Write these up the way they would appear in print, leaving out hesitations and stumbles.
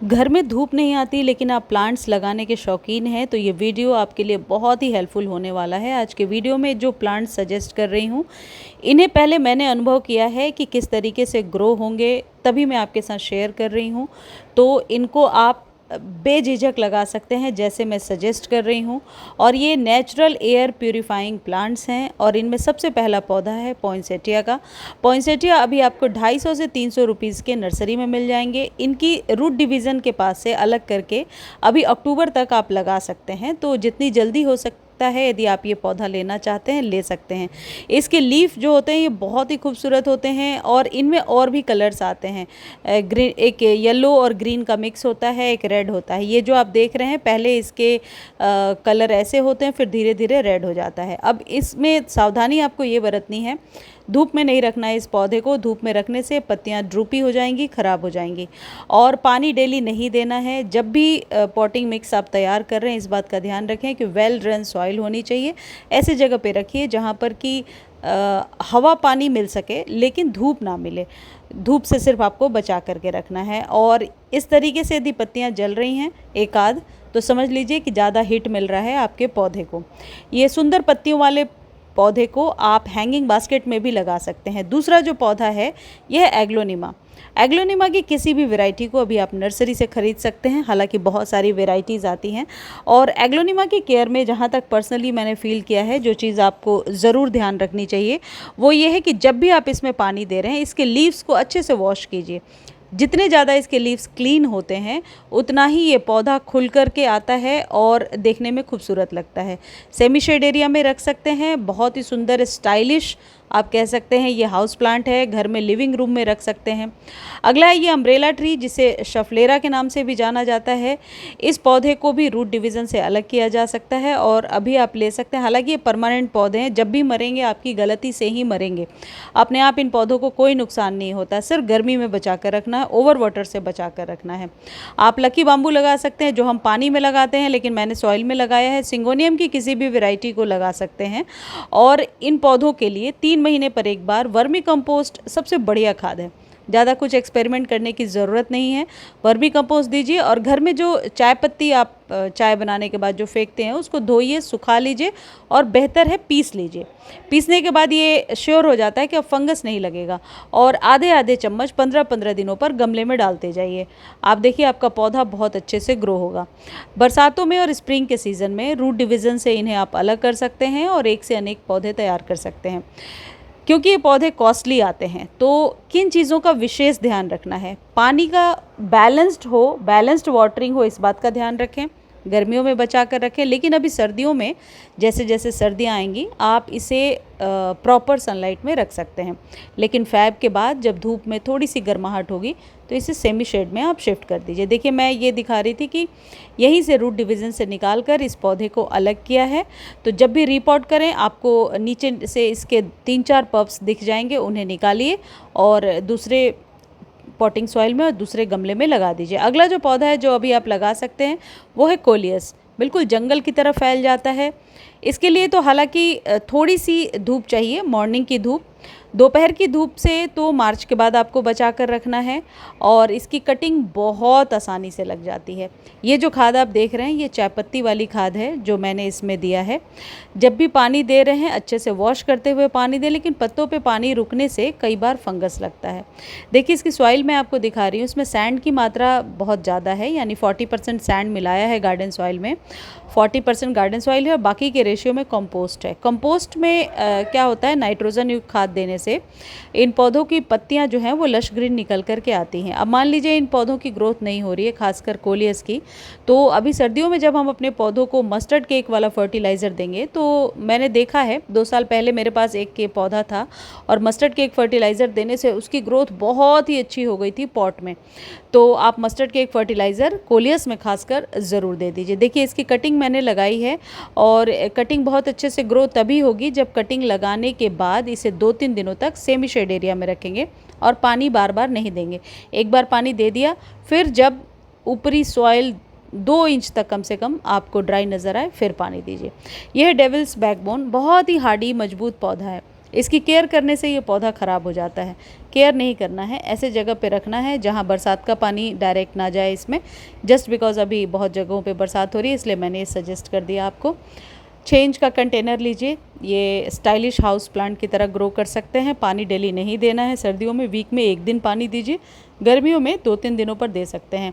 घर में धूप नहीं आती लेकिन आप प्लांट्स लगाने के शौकीन हैं तो ये वीडियो आपके लिए बहुत ही हेल्पफुल होने वाला है। आज के वीडियो में जो प्लांट्स सजेस्ट कर रही हूँ, इन्हें पहले मैंने अनुभव किया है कि किस तरीके से ग्रो होंगे, तभी मैं आपके साथ शेयर कर रही हूँ। तो इनको आप बेझिझक लगा सकते हैं जैसे मैं सजेस्ट कर रही हूँ। और ये नेचुरल एयर प्यूरिफाइंग प्लांट्स हैं और इनमें सबसे पहला पौधा है पॉइंसेटिया का। पॉइंसेटिया अभी आपको 250 से 300 रुपीज़ के नर्सरी में मिल जाएंगे। इनकी रूट डिवीज़न के पास से अलग करके अभी अक्टूबर तक आप लगा सकते हैं, तो जितनी जल्दी हो सकता है यदि आप ये पौधा लेना चाहते हैं ले सकते हैं। इसके लीफ जो होते हैं ये बहुत ही खूबसूरत होते हैं और इनमें और भी कलर्स आते हैं। ग्रीन, एक येलो और ग्रीन का मिक्स होता है, एक रेड होता है। ये जो आप देख रहे हैं पहले इसके कलर ऐसे होते हैं, फिर धीरे धीरे रेड हो जाता है। अब इसमें सावधानी आपको ये बरतनी है, धूप में नहीं रखना है इस पौधे को। धूप में रखने से पत्तियां ड्रूपी हो जाएंगी, ख़राब हो जाएंगी। और पानी डेली नहीं देना है। जब भी पॉटिंग मिक्स आप तैयार कर रहे हैं इस बात का ध्यान रखें कि वेल ड्रेन सॉइल होनी चाहिए। ऐसी जगह पे रखिए जहाँ पर कि हवा पानी मिल सके लेकिन धूप ना मिले। धूप से सिर्फ आपको बचा करके रखना है। और इस तरीके से यदि पत्तियाँ जल रही हैं एक आध, तो समझ लीजिए कि ज़्यादा हीट मिल रहा है आपके पौधे को। ये सुंदर पत्तियों वाले पौधे को आप हैंगिंग बास्केट में भी लगा सकते हैं। दूसरा जो पौधा है यह है एग्लोनिमा। एग्लोनिमा की किसी भी वैरायटी को अभी आप नर्सरी से ख़रीद सकते हैं, हालांकि बहुत सारी वैरायटीज़ आती हैं। और एग्लोनिमा की केयर में जहाँ तक पर्सनली मैंने फ़ील किया है, जो चीज़ आपको ज़रूर ध्यान रखनी चाहिए वो ये है कि जब भी आप इसमें पानी दे रहे हैं इसके लीव्स को अच्छे से वॉश कीजिए। जितने ज़्यादा इसके लीव्स क्लीन होते हैं उतना ही ये पौधा खुल कर के आता है और देखने में खूबसूरत लगता है। सेमी शेड एरिया में रख सकते हैं, बहुत ही सुंदर स्टाइलिश आप कह सकते हैं ये हाउस प्लांट है। घर में लिविंग रूम में रख सकते हैं। अगला है ये अम्ब्रेला ट्री, जिसे शफलेरा के नाम से भी जाना जाता है। इस पौधे को भी रूट डिवीज़न से अलग किया जा सकता है और अभी आप ले सकते हैं। हालांकि ये परमानेंट पौधे हैं, जब भी मरेंगे आपकी गलती से ही मरेंगे। अपने आप इन पौधों को कोई नुकसान नहीं होता, सिर्फ गर्मी में बचा कर रखना है, ओवर वाटर से बचा कर रखना है। आप लकी बाम्बू लगा सकते हैं जो हम पानी में लगाते हैं, लेकिन मैंने सॉइल में लगाया है। सिंगोनियम की किसी भी वैरायटी को लगा सकते हैं। और इन पौधों के लिए 3 महीने पर एक बार वर्मी कंपोस्ट सबसे बढ़िया खाद है। ज़्यादा कुछ एक्सपेरिमेंट करने की ज़रूरत नहीं है। वर्मी कंपोस्ट दीजिए और घर में जो चाय पत्ती आप चाय बनाने के बाद जो फेंकते हैं उसको धोइए, सुखा लीजिए और बेहतर है पीस लीजिए। पीसने के बाद ये श्योर हो जाता है कि अब फंगस नहीं लगेगा। और आधे आधे चम्मच 15-15 दिनों पर गमले में डालते जाइए। आप देखिए आपका पौधा बहुत अच्छे से ग्रो होगा। बरसातों में और स्प्रिंग के सीज़न में रूट डिवीज़न से इन्हें आप अलग कर सकते हैं और एक से अनेक पौधे तैयार कर सकते हैं। क्योंकि ये पौधे कॉस्टली आते हैं तो किन चीज़ों का विशेष ध्यान रखना है। पानी का बैलेंस्ड वाटरिंग हो, इस बात का ध्यान रखें। गर्मियों में बचा कर रखें, लेकिन अभी सर्दियों में जैसे जैसे सर्दियाँ आएंगी आप इसे प्रॉपर सनलाइट में रख सकते हैं। लेकिन फ़ैब के बाद जब धूप में थोड़ी सी गर्माहट होगी तो इसे सेमी शेड में आप शिफ्ट कर दीजिए। देखिए मैं ये दिखा रही थी कि यहीं से रूट डिवीज़न से निकाल कर इस पौधे को अलग किया है। तो जब भी रिपॉट करें आपको नीचे से इसके 3-4 पब्स दिख जाएंगे, उन्हें निकालिए और दूसरे पॉटिंग सॉइल में और दूसरे गमले में लगा दीजिए। अगला जो पौधा है जो अभी आप लगा सकते हैं वो है कोलियस। बिल्कुल जंगल की तरह फैल जाता है। इसके लिए तो हालांकि थोड़ी सी धूप चाहिए, मॉर्निंग की धूप। दोपहर की धूप से तो मार्च के बाद आपको बचा कर रखना है और इसकी कटिंग बहुत आसानी से लग जाती है। ये जो खाद आप देख रहे हैं ये चाय पत्ती वाली खाद है जो मैंने इसमें दिया है। जब भी पानी दे रहे हैं अच्छे से वॉश करते हुए पानी दें, लेकिन पत्तों पे पानी रुकने से कई बार फंगस लगता है। देखिए इसकी सॉइल मैं आपको दिखा रही हूँ, इसमें सैंड की मात्रा बहुत ज़्यादा है, यानी 40% सैंड मिलाया है गार्डन सॉइल में। 40% गार्डन सॉइल है और बाकी के रेशियो में कंपोस्ट है। कंपोस्ट में क्या होता है, नाइट्रोजन युक्त खाद देने से इन पौधों की पत्तियां जो हैं वो लश ग्रीन निकल कर के आती हैं। अब मान लीजिए इन पौधों की ग्रोथ नहीं हो रही है, खासकर कोलियस की, तो अभी सर्दियों में जब हम अपने पौधों को मस्टर्ड केक वाला फर्टिलाइज़र देंगे, तो मैंने देखा है 2 साल पहले मेरे पास एक के पौधा था और मस्टर्ड केक फर्टिलाइज़र देने से उसकी ग्रोथ बहुत ही अच्छी हो गई थी पॉट में। तो आप मस्टर्ड केक फर्टिलाइज़र कोलियस में खासकर ज़रूर दे दीजिए। देखिए इसकी कटिंग मैंने लगाई है और कटिंग बहुत अच्छे से ग्रो तभी होगी जब कटिंग लगाने के बाद इसे 2-3 दिनों तक सेमी शेड एरिया में रखेंगे और पानी बार बार नहीं देंगे। एक बार पानी दे दिया, फिर जब ऊपरी सॉइल 2 इंच तक कम से कम आपको ड्राई नज़र आए फिर पानी दीजिए। यह है डेविल्स बैकबोन, बहुत ही हार्डी मजबूत पौधा है। इसकी केयर करने से ये पौधा ख़राब हो जाता है। केयर नहीं करना है, ऐसे जगह पे रखना है जहाँ बरसात का पानी डायरेक्ट ना जाए इसमें। जस्ट बिकॉज अभी बहुत जगहों पे बरसात हो रही है, इसलिए मैंने ये सजेस्ट कर दिया आपको। 6 इंच का कंटेनर लीजिए, ये स्टाइलिश हाउस प्लांट की तरह ग्रो कर सकते हैं। पानी डेली नहीं देना है, सर्दियों में वीक में 1 दिन पानी दीजिए, गर्मियों में 2-3 दिनों पर दे सकते हैं।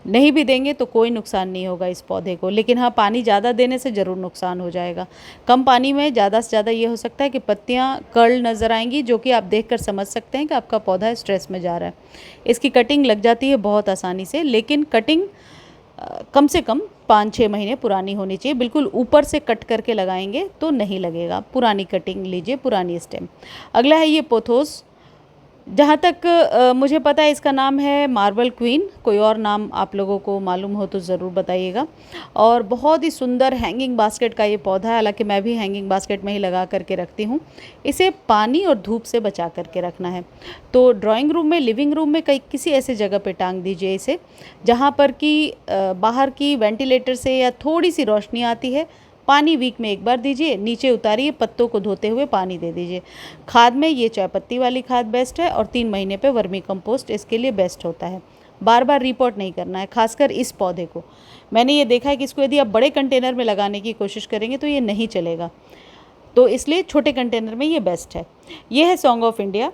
नहीं भी देंगे तो कोई नुकसान नहीं होगा इस पौधे को, लेकिन हाँ, पानी ज़्यादा देने से ज़रूर नुकसान हो जाएगा। कम पानी में ज़्यादा से ज़्यादा ये हो सकता है कि पत्तियाँ कर्ल नज़र आएंगी, जो कि आप देखकर समझ सकते हैं कि आपका पौधा स्ट्रेस में जा रहा है। इसकी कटिंग लग जाती है बहुत आसानी से, लेकिन कटिंग कम से कम 5-6 महीने पुरानी होनी चाहिए। बिल्कुल ऊपर से कट करके लगाएंगे तो नहीं लगेगा। पुरानी कटिंग लीजिए, पुरानी स्टेम। अगला है ये पोथोस। जहाँ तक मुझे पता है इसका नाम है मार्बल क्वीन, कोई और नाम आप लोगों को मालूम हो तो ज़रूर बताइएगा। और बहुत ही सुंदर हैंगिंग बास्केट का ये पौधा है, हालांकि मैं भी हैंगिंग बास्केट में ही लगा करके रखती हूँ। इसे पानी और धूप से बचा करके रखना है। तो ड्राइंग रूम में, लिविंग रूम में, कहीं किसी ऐसे जगह पे टांग दीजिए इसे जहाँ पर कि बाहर की वेंटिलेटर से या थोड़ी सी रोशनी आती है। पानी वीक में 1 बार दीजिए, नीचे उतारिए, पत्तों को धोते हुए पानी दे दीजिए। खाद में ये चाय पत्ती वाली खाद बेस्ट है, और 3 महीने पे वर्मी कंपोस्ट इसके लिए बेस्ट होता है। बार बार रिपोर्ट नहीं करना है, खासकर इस पौधे को। मैंने ये देखा है कि इसको यदि आप बड़े कंटेनर में लगाने की कोशिश करेंगे तो ये नहीं चलेगा, तो इसलिए छोटे कंटेनर में ये बेस्ट है। ये है सॉन्ग ऑफ इंडिया।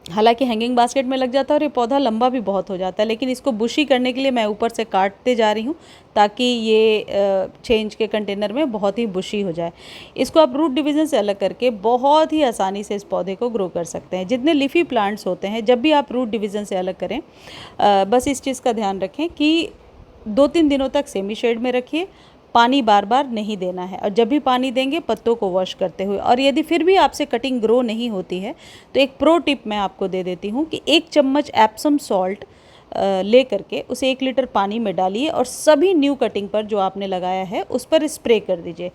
हालांकि हैंगिंग बास्केट में लग जाता है और ये पौधा लंबा भी बहुत हो जाता है, लेकिन इसको बुशी करने के लिए मैं ऊपर से काटते जा रही हूँ ताकि ये 6 इंच के कंटेनर में बहुत ही बुशी हो जाए। इसको आप रूट डिवीज़न से अलग करके बहुत ही आसानी से इस पौधे को ग्रो कर सकते हैं। जितने लीफी प्लांट्स होते हैं, जब भी आप रूट डिवीज़न से अलग करें, बस इस चीज़ का ध्यान रखें कि 2-3 दिनों तक सेमी शेड में रखिए। पानी बार बार नहीं देना है, और जब भी पानी देंगे पत्तों को वॉश करते हुए। और यदि फिर भी आपसे कटिंग ग्रो नहीं होती है तो एक प्रो टिप मैं आपको दे देती हूँ कि 1 चम्मच एप्सम सॉल्ट ले करके उसे 1 लीटर पानी में डालिए और सभी न्यू कटिंग पर जो आपने लगाया है उस पर स्प्रे कर दीजिए।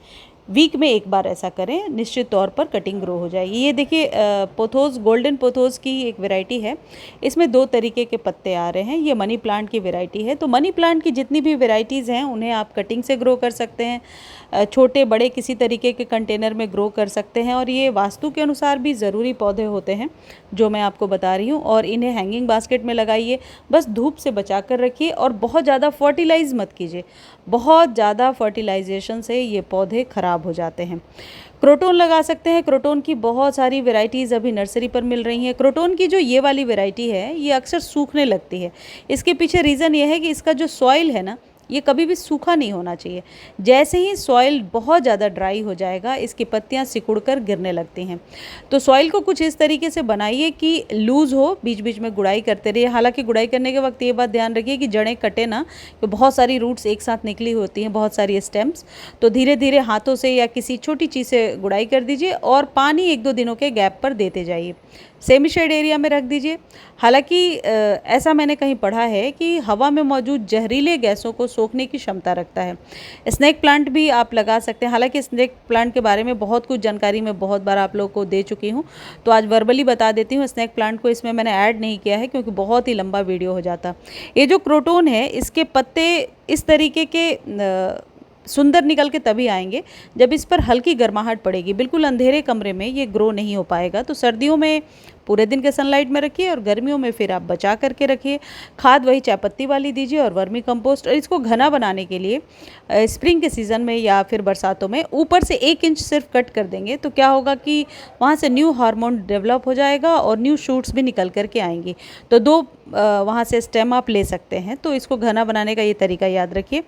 वीक में 1 बार ऐसा करें, निश्चित तौर पर कटिंग ग्रो हो जाएगी। ये देखिए, पोथोस, गोल्डन पोथोस की एक वैरायटी है। इसमें 2 तरीके के पत्ते आ रहे हैं। ये मनी प्लांट की वैरायटी है। तो मनी प्लांट की जितनी भी वैरायटीज़ हैं उन्हें आप कटिंग से ग्रो कर सकते हैं, छोटे बड़े किसी तरीके के कंटेनर में ग्रो कर सकते हैं। और ये वास्तु के अनुसार भी ज़रूरी पौधे होते हैं जो मैं आपको बता रही हूँ। और इन्हें हैंगिंग बास्केट में लगाइए, बस धूप से बचा कर रखिए और बहुत ज़्यादा फर्टिलाइज़ मत कीजिए। बहुत ज़्यादा फर्टिलाइजेशन से ये पौधे ख़राब हो जाते हैं। क्रोटोन लगा सकते हैं। क्रोटोन की बहुत सारी वैरायटीज़ अभी नर्सरी पर मिल रही हैं। क्रोटोन की जो ये वाली वैरायटी है ये अक्सर सूखने लगती है। इसके पीछे रीज़न ये है कि इसका जो सॉइल है ना, ये कभी भी सूखा नहीं होना चाहिए। जैसे ही सॉइल बहुत ज़्यादा ड्राई हो जाएगा, इसकी पत्तियाँ सिकुड़ कर गिरने लगती हैं। तो सॉइल को कुछ इस तरीके से बनाइए कि लूज़ हो, बीच बीच में गुड़ाई करते रहिए। हालांकि गुड़ाई करने के वक्त ये बात ध्यान रखिए कि जड़ें कटे ना, तो बहुत सारी रूट्स एक साथ निकली होती हैं, बहुत सारी स्टेम्स। तो धीरे धीरे हाथों से या किसी छोटी चीज़ से गुड़ाई कर दीजिए और पानी 1-2 दिनों के गैप पर देते जाइए। सेमी शेड एरिया में रख दीजिए। हालांकि ऐसा मैंने कहीं पढ़ा है कि हवा में मौजूद जहरीले गैसों को सोखने की क्षमता रखता है। स्नेक प्लांट भी आप लगा सकते हैं। हालांकि स्नेक प्लांट के बारे में बहुत कुछ जानकारी मैं बहुत बार आप लोगों को दे चुकी हूं, तो आज वर्बली बता देती हूं। स्नेक प्लांट को इसमें मैंने ऐड नहीं किया है क्योंकि बहुत ही लंबा वीडियो हो जाता। ये जो क्रोटोन है, इसके पत्ते इस तरीके के सुंदर निकल के तभी आएंगे जब इस पर हल्की गर्माहट पड़ेगी। बिल्कुल अंधेरे कमरे में ये ग्रो नहीं हो पाएगा। तो सर्दियों में पूरे दिन के सनलाइट में रखिए और गर्मियों में फिर आप बचा करके रखिए। खाद वही चायपत्ती वाली दीजिए और वर्मी कंपोस्ट। और इसको घना बनाने के लिए स्प्रिंग के सीज़न में या फिर बरसातों में ऊपर से 1 इंच सिर्फ कट कर देंगे तो क्या होगा कि वहाँ से न्यू हार्मोन डेवलप हो जाएगा और न्यू शूट्स भी निकल करके आएंगी। तो 2 वहाँ से स्टेम आप ले सकते हैं। तो इसको घना बनाने का ये तरीका याद रखिए।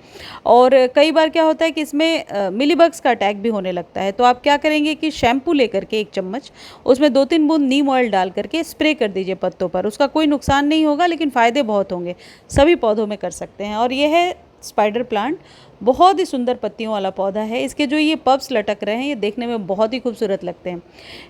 और कई बार क्या होता है कि इसमें मिलीबग्स का अटैक भी होने लगता है। तो आप क्या करेंगे कि शैम्पू लेकर के 1 चम्मच उसमें 2-3 बूंद नीम ऑयल डाल करके स्प्रे कर दीजिए पत्तों पर। उसका कोई नुकसान नहीं होगा, लेकिन फ़ायदे बहुत होंगे। सभी पौधों में कर सकते हैं। और ये है स्पाइडर प्लांट, बहुत ही सुंदर पत्तियों वाला पौधा है। इसके जो ये पब्स लटक रहे हैं ये देखने में बहुत ही खूबसूरत लगते हैं।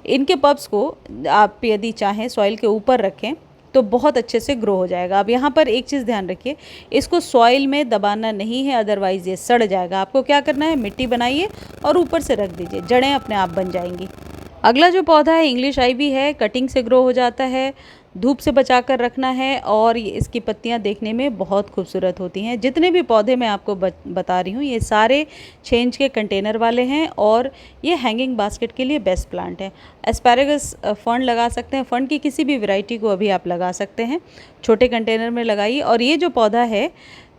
इनके पब्स को आप यदि चाहें सॉइल के ऊपर रखें तो बहुत अच्छे से ग्रो हो जाएगा। अब यहाँ पर एक चीज़ ध्यान रखिए, इसको सॉइल में दबाना नहीं है, अदरवाइज़ ये सड़ जाएगा। आपको क्या करना है, मिट्टी बनाइए और ऊपर से रख दीजिए, जड़ें अपने आप बन जाएंगी। अगला जो पौधा है इंग्लिश आइवी है। कटिंग से ग्रो हो जाता है, धूप से बचा कर रखना है और इसकी पत्तियां देखने में बहुत खूबसूरत होती हैं। जितने भी पौधे मैं आपको बता रही हूँ ये सारे छेंज के कंटेनर वाले हैं और ये हैंगिंग बास्केट के लिए बेस्ट प्लांट है। एस्पैरागस फंड लगा सकते हैं, फंड की किसी भी वैरायटी को अभी आप लगा सकते हैं, छोटे कंटेनर में लगाइए। और ये जो पौधा है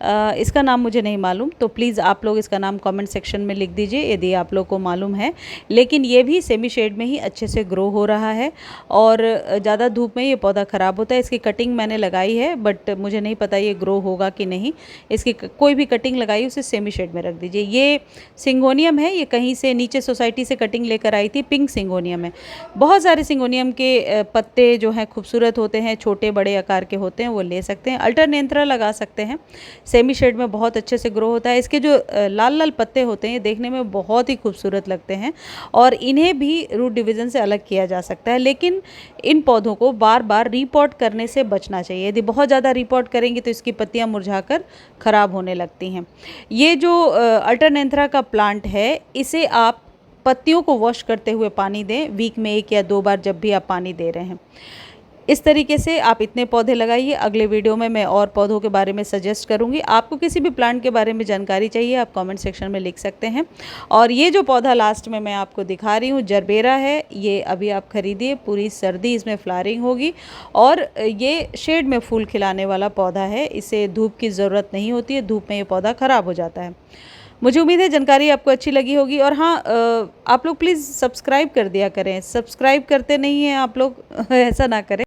इसका नाम मुझे नहीं मालूम, तो प्लीज़ आप लोग इसका नाम कमेंट सेक्शन में लिख दीजिए यदि आप लोग को मालूम है। लेकिन ये भी सेमी शेड में ही अच्छे से ग्रो हो रहा है और ज़्यादा धूप में ये पौधा ख़राब होता है। इसकी कटिंग मैंने लगाई है बट मुझे नहीं पता ये ग्रो होगा कि नहीं। इसकी कोई भी कटिंग लगाई उसे सेमी शेड में रख दीजिए। ये सिंगोनियम है, ये कहीं से नीचे सोसाइटी से कटिंग लेकर आई थी, पिंक सिंगोनियम है। बहुत सारे सिंगोनियम के पत्ते जो हैं खूबसूरत होते हैं, छोटे बड़े आकार के होते हैं, वो ले सकते हैं। अल्टरनेंथ्रा लगा सकते हैं, सेमी शेड में बहुत अच्छे से ग्रो होता है। इसके जो लाल लाल पत्ते होते हैं ये देखने में बहुत ही खूबसूरत लगते हैं और इन्हें भी रूट डिवीज़न से अलग किया जा सकता है। लेकिन इन पौधों को बार बार रीपॉट करने से बचना चाहिए। यदि बहुत ज़्यादा रीपॉट करेंगे तो इसकी पत्तियां मुरझाकर ख़राब होने लगती हैं। ये जो अल्टरनेंथ्रा का प्लांट है इसे आप पत्तियों को वॉश करते हुए पानी दें, वीक में 1 या 2 बार जब भी आप पानी दे रहे हैं। इस तरीके से आप इतने पौधे लगाइए। अगले वीडियो में मैं और पौधों के बारे में सजेस्ट करूंगी। आपको किसी भी प्लांट के बारे में जानकारी चाहिए आप कमेंट सेक्शन में लिख सकते हैं। और ये जो पौधा लास्ट में मैं आपको दिखा रही हूँ जरबेरा है, ये अभी आप खरीदिए, पूरी सर्दी इसमें फ्लावरिंग होगी और ये शेड में फूल खिलाने वाला पौधा है। इसे धूप की ज़रूरत नहीं होती है, धूप में ये पौधा ख़राब हो जाता है। मुझे उम्मीद है जानकारी आपको अच्छी लगी होगी। और हाँ, आप लोग प्लीज़ सब्सक्राइब कर दिया करें, सब्सक्राइब करते नहीं हैं आप लोग ऐसा ना करें।